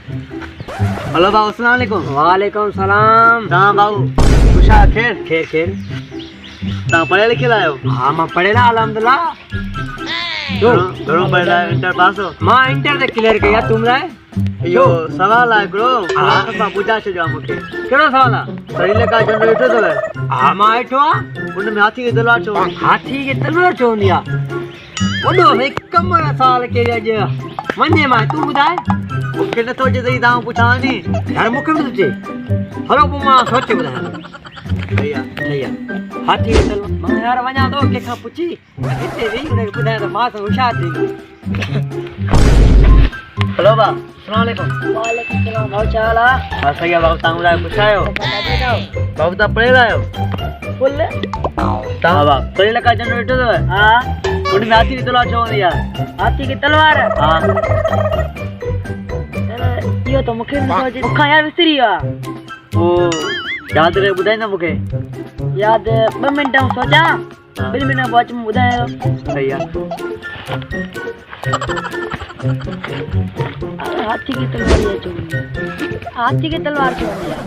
Hello बाबू, अस्सलाम वालेकुम। वालेकुम सलाम। हाँ बाबू, खुशा खैर खैर खैर। ता पढ़े लिखे लायो? हाँ मां पढ़ेला अल्हम्दुलिल्लाह। घणो पढ़ेला? इंटर पास हो? मां इंटर ते क्लियर कया। तुम राय यो सवाल आहे हिकिड़ो, मां ॿुधाए छॾियो आहे मूंखे। कहिड़ो सवाल आहे? सरीले का झंडो ॾिठो अथव? हा मां ॾिठो आहे। हुन में हाथी खे तलवार छो? हाथी खे तलवार छो हूंदी आहे? वॾो हिकु सवाल कहिड़े अॼु वञे मां। तूं ॿुधाए। मूंखे नथो अचे तई तव्हां पुछां नी। यार मूंखे बि थो अचे। हलो पोइ मां सोचे ॿुधायां। सही आहे, सही आहे। हाथी खे तलवार मां यार वञा थो कंहिंखां पुछी हिते वेही हुनखे ॿुधायां त मां त होशियारु थी वियो। हेलो बा, अस्सलाम वालेकुम। वालेकुम सलाम। भाउ छा हाल आहे? हा सही आहे बाबू, तव्हां ॿुधायो कुझु आयो? बाबू तव्हां पढ़ियल आहियो? फुल। तव्हां बाबू सरीले का झंडो ॾिठो अथव? हा। हुन में हाथी खे तलवार छो हूंदी आहे? हाथी खे तलवार? हा। इहो त मूंखे नथो अचे। मूंखां यार विसरी वियो आहे। पोइ यादि करे ॿुधाईंदा मूंखे? यादि 2 मिंट सोचां। 2 मिंट पोइ अची ॿुधायो। सही आहे। हाथी खे तलवार छो हूंदी आहे? हाथी खे तलवार छो हूंदी आहे?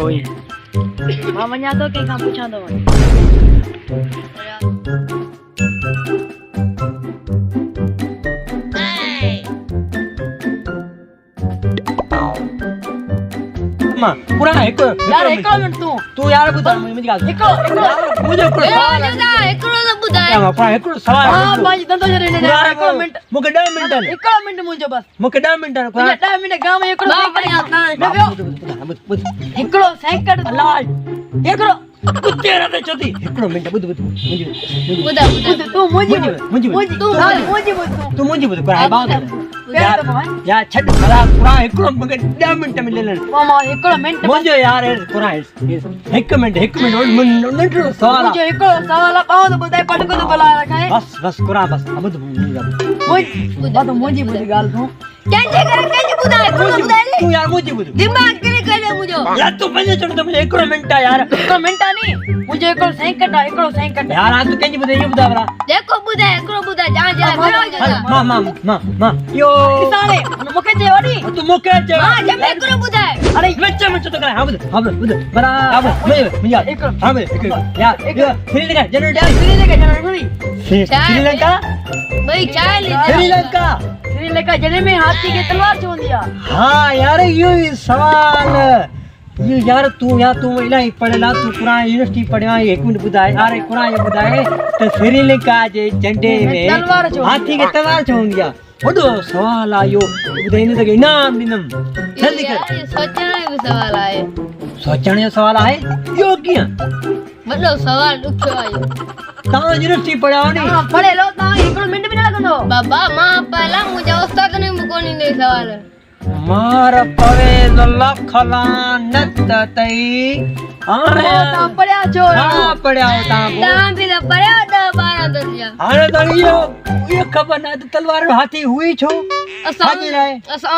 मां वञा थो कंहिंखां पुछां थो। पूरा हिकु यार हिकु मिंट तू यार ॿुधाए मुंहिंजी ॻाल्हि। हिकु मुंहिंजो हिकिड़ो सवाल आहे। हिकिड़ो त ॿुधाए। मां हिकिड़ो सवाल आहे। हां पंहिंजी धंधो छॾे हिकु मिंट। मूंखे 10 मिंट। हिकु मिंट मुंहिंजो बस। मूंखे 10 मिंट। 10 मिंट गांव में हिकिड़ो हिकिड़ो सेकंड लाल हिकिड़ो कुत्ते रते चोती। हिकिड़ो मिंट ॿुध ॿुध तूं मुंहिंजी तूं मुंहिंजी ॿुध कर बात यार छॾ भला पूरा हिकिड़ो मूंखे 10 मिंट मिलनि। मां हिकिड़ो मिंट मुंहिंजो यार पूरा हिकु मिंट नंढिड़ो सवाल आहे। हिकिड़ो सवाल आहे पाव त ॿुधाए पटको त भला रखाए। बस बस पूरा बस ॿुध मुंहिंजी ॿुध ॻाल्हि तूं कंहिंजे करे कंहिंजे ॿुधाए तूं यार मुंहिंजी ॿुध दिमाग़ करे करे मुंहिंजो यार तूं पंहिंजो चढ़ त मुंहिंजो हिकिड़ो मिंट आहे यार। हिकिड़ो मिंट आहे नी मुंहिंजो हिकिड़ो सेकंड आहे। हिकिड़ो सेकंड यार हां तूं कंहिंजी ॿुधाए इहो ॿुधाए भला। जेको ॿुधाए हिकिड़ो ॿुधाए जा जा मां इहो किसाने मूंखे चए वडी तूं मूंखे चए हां जब हिकिड़ो ॿुधाए। अरे विच में छो थो करे? हां ॿुध बराबर मुंहिंजो हिकिड़ो हां हिकिड़ो यार श्रीलंका श्रीलंका भई श्रीलंका जने में हाथी के तलवार छो हूंदी आहे? हाँ यार इहो ई सवाल इहो यार तूं इलाही पढ़ियला। तूं पूरा यूनिवर्सिटी पढ़ियो आहे। 1 मिंट ॿुधाए यार पूरा इहो ॿुधाए त श्रीलंका जे झंडे में हाथी के तलवार छो हूंदी आहे? वॾो सवाल आहे इहो। ॿुधाईंदे त इनाम ॾींदमि। जल्दी कर। सोचण जो सवाल आहे। सोचण जो सवाल आहे? इहो कीअं? वॾो सवाल ॾुखियो आहे। तव्हां यूनिवर्सिटी पढ़िया नी? हां पढ़ियलो। तव्हां हिकिड़ो मिंट बि न लॻंदो। बाबा मां पहला मुंहिंजा उस्ताद ने मूंखे ॾींदे सवाल मार पवे न लख लानत तई। हाणे तव्हां पढ़िया छो? हां पढ़िया तव्हां बि त पढ़िया 10-12 दर्जा। हाणे त इहो ख़बर न त तलवार हाथी हुई छो? असां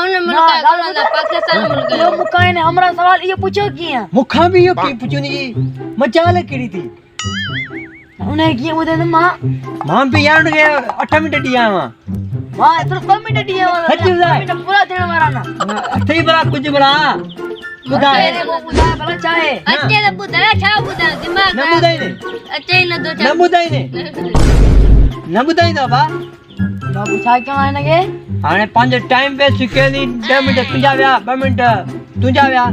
उन मुल्क का पाकिस्तान मुल्क जो मूंखां ने हमरा सवाल इहो पुछियो कीअं? मूंखां बि इहो की पुछियो नी मचाल कहिड़ी थी उन्हें कीअं ॿुधाईंदुमि मां बि यार उनखे 8 मिंट ॾिया मां सिर्फ़ 2 मिंट ॾिया सच ॿुधाए। मिंट पूरा थियण वारा न अथई भला कुझु भला ॿुधाए भला छा आहे? अचे त ॿुधाए छा ॿुधाए दिमाग़ न ॿुधाईंदे अचे न तो न ॿुधाईंदे न ॿुधाईंदा बाबू छा करणो आहे हिनखे? हाणे पंहिंजो टाइम वेस्ट कयो नी। 10 मिंट तुंहिंजा विया 2 मिंट तुंहिंजा विया